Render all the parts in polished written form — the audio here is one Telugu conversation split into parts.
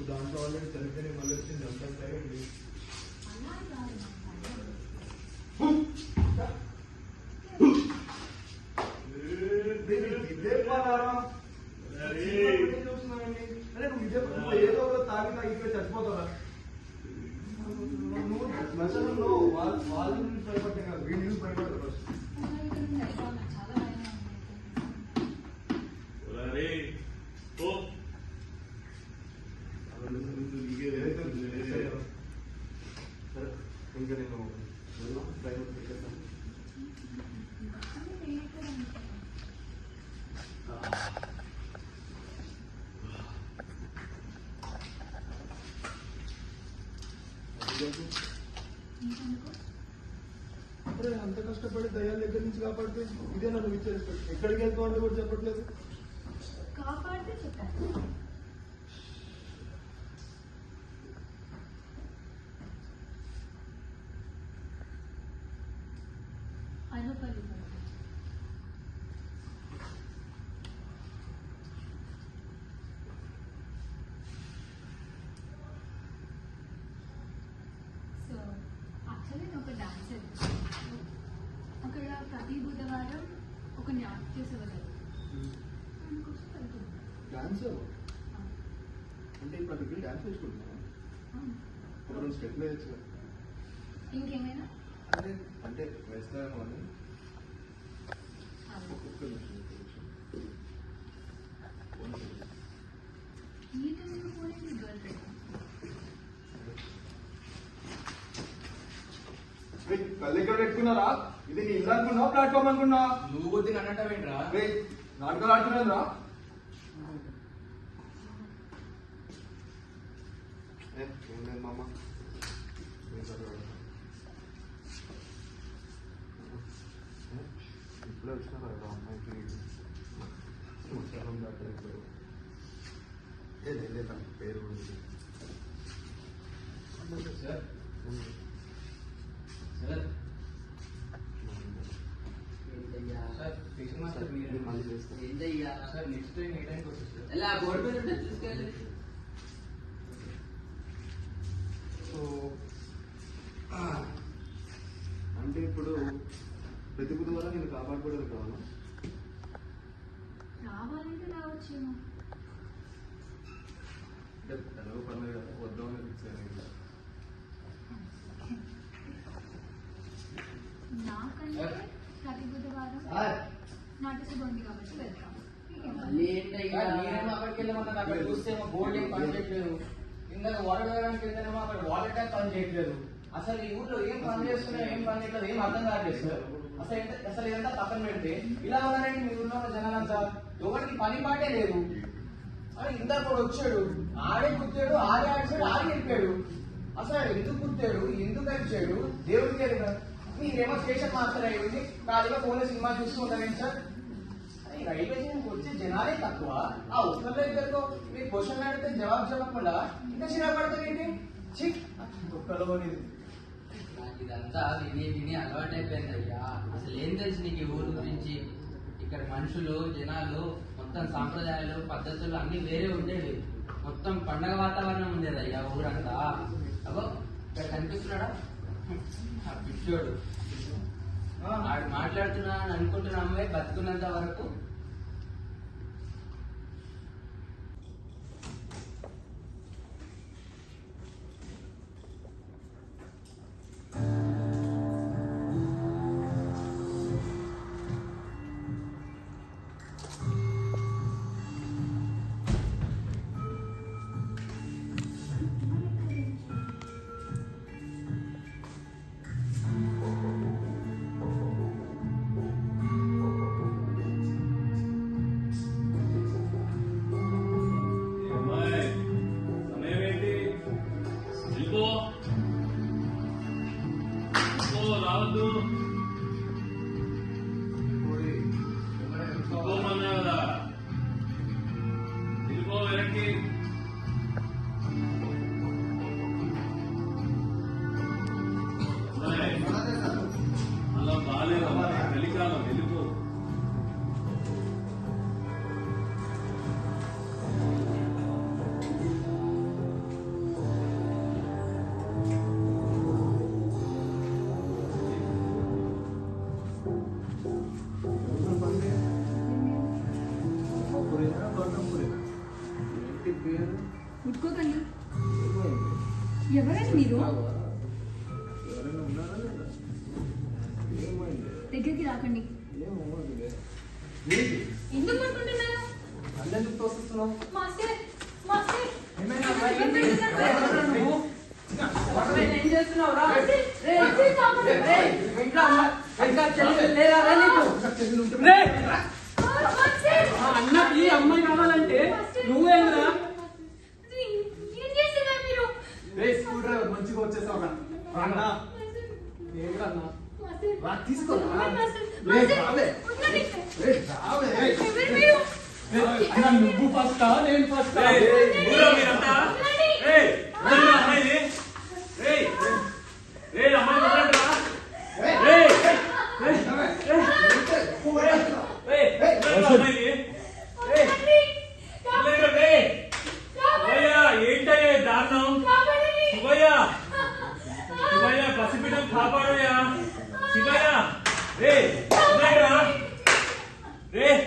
దాంట్లో ఆల్రెడీ చనిపోయి మళ్ళీ వచ్చింది అంతా సైలెంట్ ఇదే పదారా చూస్తున్నానండి. అరే నువ్వు ఇదే ఏదో ఒక తాగి తాగిపోయి చచ్చిపోతారా? నువ్వు నచ్చడంలో వాళ్ళ నుంచి భయపడ్డా కదా, వీడి నుంచి భయపడతారు ఫస్ట్. సరే ఇంకా నేను డ్రైవర్ పెట్టేస్తాను. అప్పుడే అంత కష్టపడి దయ్యాల దగ్గర నుంచి కాపాడితే ఇదే నన్ను విచారిస్తాడు. ఎక్కడికి వెళ్తావు అంటే కూడా చెప్పట్లేదు. కాపాడితే చెప్పాను. సో యాక్చువల్లీ నేను ఒక డాన్సర్. అక్కడ ప్రతి బుధవారం ఒక నాట్య సేవ జరుగుతుంది. దానికోసం వెళ్తున్నాను. డాన్సర్ అంటే ఇప్పుడు అక్కడికి డాన్స్ నేర్చుకుంటున్నాను. ఒక రెండు స్టెప్లు వేయచ్చు. ఇంకేమైనా అంటే వేస్తాను అని ఒక్కొక్క నిమిషం గర్ల్ ఫ్రెండ్ కళ్ళు ఎక్కడ పెట్టుకున్నారా? ఇది నీ ఇల్లు అనుకున్నా ప్లాట్ఫామ్ అనుకున్నా? నువ్వు కొద్ది నన్నట్టవేంట్రా? నాటకాలు ఆడుతున్నారా? మామ ఇప్పుడే వచ్చినారా అమ్మాయికి లేదా పేరు సార్ సార్ ఫిక్షన్ మాస్టర్ మీరు మళ్ళీ చేస్తాను. ఏంటయ్యా సార్ నెక్స్ట్ టైం ఏ టైంకి వస్తుంది సార్? ఎలా బోర్డు మీద ఉంటుంది చూసుకెళ్ళి. సో అంటే ఇప్పుడు ప్రతి బుధవారం నేను కాపాడుకోవడానికి కావాలా? రావాలంటే రావచ్చేమో. అంటే ఎలాగో పర్లేదు కదా, వద్దామని ఫిక్స్ అయ్యాను. నాకంటే ప్రతి బుధవారం నాట్యసభ ఉంది కాబట్టి వెళ్తాం. మళ్ళీ ఏంటయ్యా మీరేమో అక్కడికి వెళ్ళమన్నారు, అక్కడ చూస్తేమో బోర్డు ఏం పని చేయట్లేదు. ఇందాక వాటర్ వేయడానికి వెళ్తేనేమో అక్కడ వాటర్ ట్యాంక్ పని చేయట్లేదు. అసలు ఈ ఊర్లో ఏం పని చేస్తున్నా ఏం పని చేయట్లేదు, ఏం అర్థం కావట్లేదు సార్. అసలు ఇదంతా పక్కన పెడితే ఇలా ఉన్నారండి మీ ఊర్లో ఉన్న జనాలంతా. ఎవరికి పని పాటే లేదు. అని ఇందాక కూడా వచ్చాడు, ఆడే గుర్తాడు, ఆడే ఆడిచాడు, ఆడే వెళ్ళిపోయాడు. అసలు ఎందుకు గుర్తాడు, ఎందుకు వచ్చాడు దేవుడికి తెలియదు. మీరేమో స్టేషన్ మాస్టర్ అయ్యింది, ఖాళీగా ఫోన్లో సినిమా చూస్తూ ఉంటారండి సార్. రైల్వే స్టేషన్కి వచ్చే జనాలే తక్కువ, ఆ ఒక్కళ్ళ ఇద్దరితో మీరు క్వశ్చన్ అడిగితే జవాబు చెప్పకుండా ఇంకా చిన్న పడతారేంటి? చిక్ ఒక్కలో నాకు ఇదంతా విని విని అలవాటైపోయింది అయ్యా. అసలు ఏం తెలుసు నీకు ఈ ఊరు గురించి? ఇక్కడ మనుషులు జనాలు మొత్తం సాంప్రదాయాలు పద్ధతులు అన్ని వేరే ఉండేవి. మొత్తం పండగ వాతావరణం ఉండేది అయ్యా ఊరంతా. అగో ఇక్కడ కనిపిస్తున్నాడా ఆ పిచ్చోడు, ఆడు మాట్లాడుతున్నా అని అనుకుంటున్నామే బతుకున్నంత వరకు. ముట్టుకోకండి. ఎవరండి మీరు? ఎవరైనా ఉన్నారా లేదా? ఏమైంది? దగ్గరికి రాకండి. ఏంటి? ఎందుకు పడుకుంటున్నారు? అందరినీ తోస్తున్నావు. మాస్టర్ మాస్టర్ ఏమైనా అబ్బా, ఏంటి? ఎవరురా నువ్వు? ఏం చేస్తున్నావు రా? మాస్టర్ కాపాడండి. ఇంట్లో ఇంకా చెల్లెలు లేదా రా నీకు? మాస్టర్ అన్నకి అమ్మాయి కావాలంటే నువ్వేంద్రా? ఏం చేస్తున్నారు మీరు? స్కూల్ డ్రైవర్ మంచిగా వచ్చేసావు అన్నా. ఏంట్రా అన్న? మాస్టర్ రా తీసుకోరా. మాస్టర్ లేదు రావే. ఉండండి. రావే. ఎవరు మీరు? అన్న నువ్వు ఫస్టా నేను ఫస్టా? ఊరా మీరంతా? ఏయ్, ఎవరు అమ్మాయిది? ఏయ్, ఏయ్, అమ్మాయి వదలండిరా. ఏయ్, ఎవరు అమ్మాయిది? ఉండండి. వదలండిరా, ఏయ్. శివయ్య, ఏంటయ్యా ఈ దారుణం? కాపాడండి. శివయ్య, శివయ్య, పసిబిడ్డను కాపాడయ్యా. శివయ్య, ఏయ్, వదలండిరా. ఏయ్,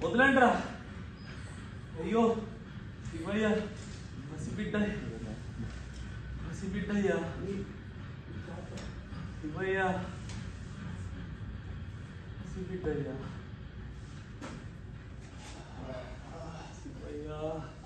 వదలండిరా. అయ్యో శివయ్య, పసిబిడ్డయ్యా, శివయ్య, పసిబిడ్డయ్యా. శివయ్య,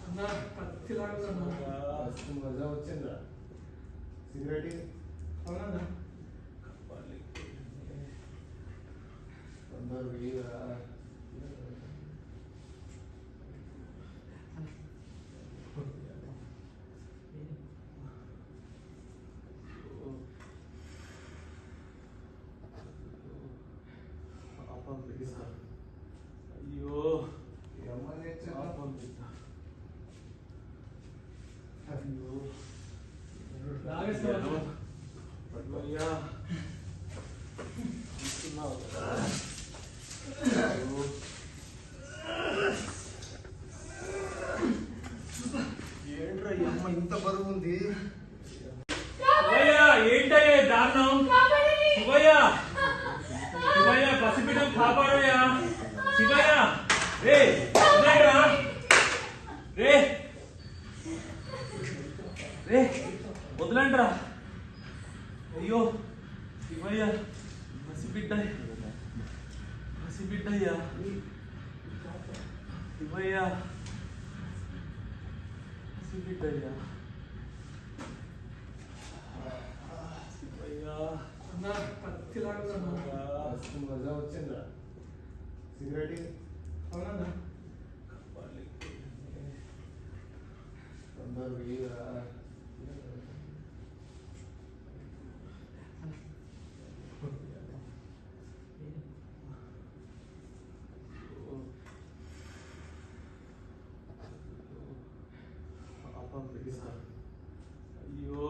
అన్న కత్తిలాగా మజా వచ్చిందా? సిగరెట్ అవునన్నా? తొందరగా వేయరా. అయ్యో ఏమని పాపం బిడ్డ. అయ్యో లాగేస్తావా? అయ్యా చూస్తున్నావు కదా. అయ్యో. ఏంట్రా ఈ అమ్మ ఇంత బరువు ఉంది? శివయ్య, ఏంటయ్యా ఈ దారుణం? కాపాడండి. శివయ్య, శివయ్య, పసిబిడ్డను కాపాడయ్యా. శివయ్య, ఏయ్, వదలండిరా. ఏయ్, వదలండిరా. అయ్యో శివయ్య, పసిబిడ్డయ్యా, శివయ్య, పసిబిడ్డయ్యా. శివయ్య, అన్న కత్తిలాగా మజా వచ్చిందా? సిగరెట్ అవునన్నా? తొందరగా వేయరా. పాపం బిడ్డ. అయ్యో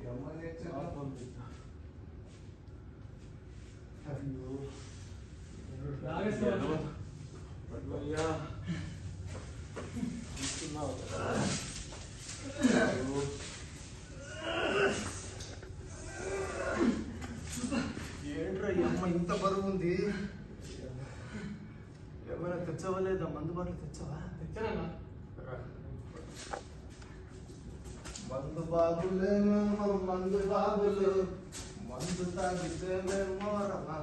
ఏమని పాపం బిడ్డ. అయ్యో లాగేస్తావా? అయ్యా చూస్తున్నావు కదా. అయ్యో. ఏంట్రా ఈ అమ్మ ఇంత బరువు ఉంది? ఏమైనా తెచ్చావా లేదా? మందు బాటలు తెచ్చావా? తెచ్చానన్నా? మందు బాబులేమో మందు బాబులు, మందు తాగితే మేము రమా.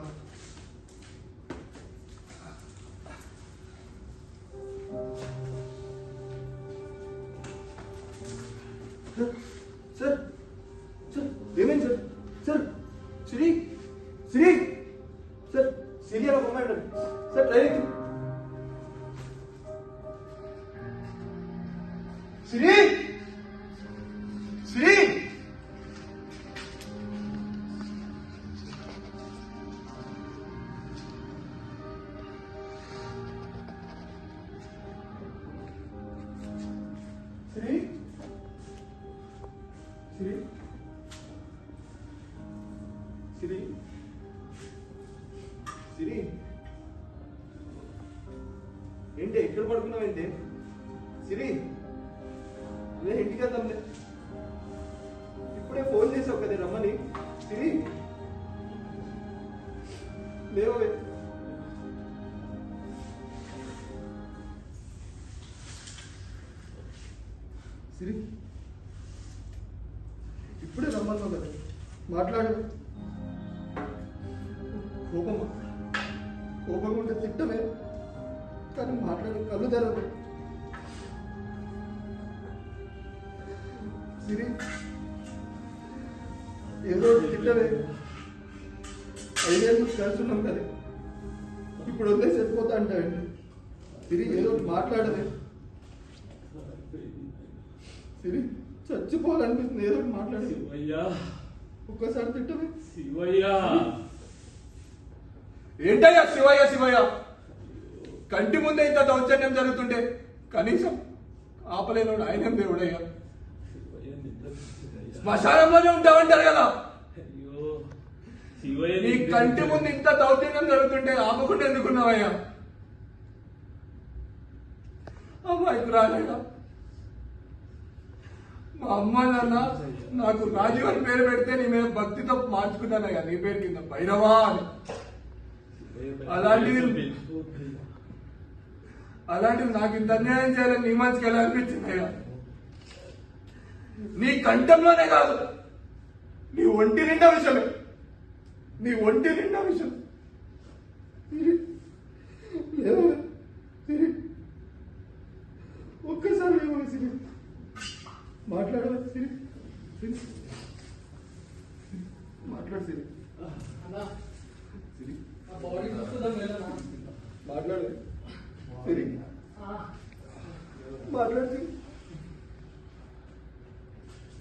సార్ సార్ ఏమైంది సార్? సార్ సిరి సిరి సార్, సిరి అని ఒక అమ్మాయి ఉన్నది సార్. డ్రైవింగ్ సిరి సిరి సిరి సిరి సిరి సిరి ఏంటి ఎక్కడ పడుకున్నావు? ఏంటి సిరి? అదే ఇంటికి వెళ్దాంలే. ఇప్పుడే ఫోన్ చేసావు కదా రమ్మని. సిరి లేవే. సిరి ఇప్పుడే రమ్మన్నావు కదా, మాట్లాడు. కోపంగా ఉంటే తిట్టమే, కానీ మాట్లాడు, కళ్ళు తెరవదు. సిరి ఏదో తిట్టవే, 5 ఏళ్ళు కలుసున్నాం కదా, ఇప్పుడు వదిలేసి వెళ్ళిపోతా అంటావండి. సిరి ఏదో మాట్లాడవే. సిరి చచ్చిపోవాలనిపిస్తుంది, ఏదో మాట్లాడదు. శివయ్య, ఒక్కసారి తిట్టవే. శివయ్య. ఏంటయ్యా శివయ్య శివయ్య? కంటి ముందే ఇంత దౌర్జన్యం జరుగుతుంటే కనీసం ఆపలేనోడు ఆయన దేవుడయ్యా. శ్మశానంలోనే ఉంటామంటారు కదా. అయ్యో శివయ్య, నీ కంటి ముందు ఇంత దౌర్జన్యం జరుగుతుంటే ఆపకుండా ఎందుకున్నావయ్యా? అమ్మాయికి రాలేదా? మా అమ్మ నాన్న నాకు రాజీవ్ అని పేరు పెడితే నీ మీద భక్తితో మార్చుకున్నానయ్యా, నీ పేరు కింద భైరవా అని. అలాంటివి నాకు ఇంత అన్యాయం చేయాలని నీ మనసుకి ఎలా అనిపించిందయ్యా? నీ కంఠంలోనే కాదు, నీ ఒంటి నిండా విషయమే, నీ ఒంటి నిండా విషయం. ఒక్కసారి సిరి మాట్లాడవా? సిరి మాట్లాడు సిరి. సిరి మాట్లాడు.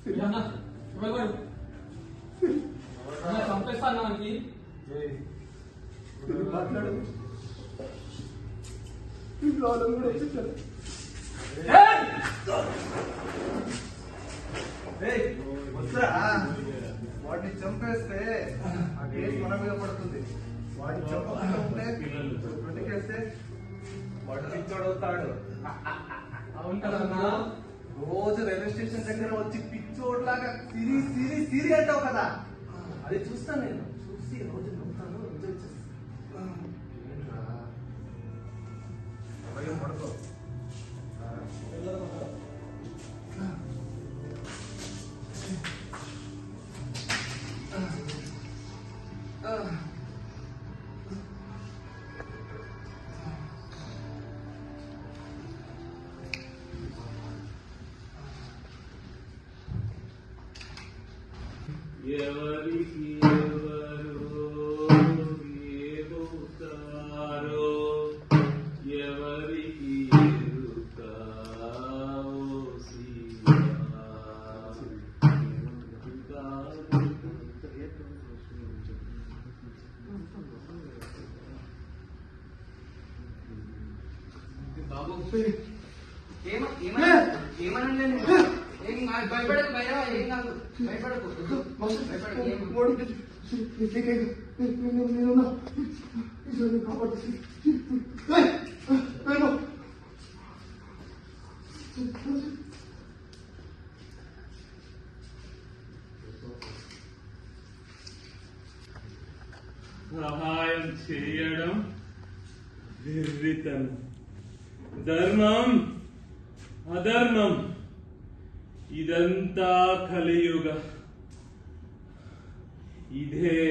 సిరి మాట్లాడు. సిరి మాట్లాడు. ఇంట్లో వాళ్ళని కూడా వచ్చేసారు. వాడిని చంపేస్తే ఆ కేసు మన మీద పడుతుంది. వాడిని చంపకుండా ఉంటే బ్రతికేస్తే వాడు పిచ్చోడవుతాడు. రోజు రైల్వే స్టేషన్ దగ్గర వచ్చి పిచ్చోడ్లాగా సిరి సిరి సిరి అంటావు కదా, అది చూస్తాను నేను. చూసి రోజు నవ్వుతాను, ఎంజాయ్ చేస్తాను. భయం పడుకో. ఎవరికి ఎవరు ఏమవుతారో ఎవరికి ఎరుకావో శివా. బాబు ఏమనండి? ఏం కాదు, భయపడకు భైరవా, ఏం కాదు, భయపడకు, భయపడకు. సహాయం చేయడం నిర్వితనం, ధర్మం అధర్మం, ఇదంతా కలియుగ. ఇదే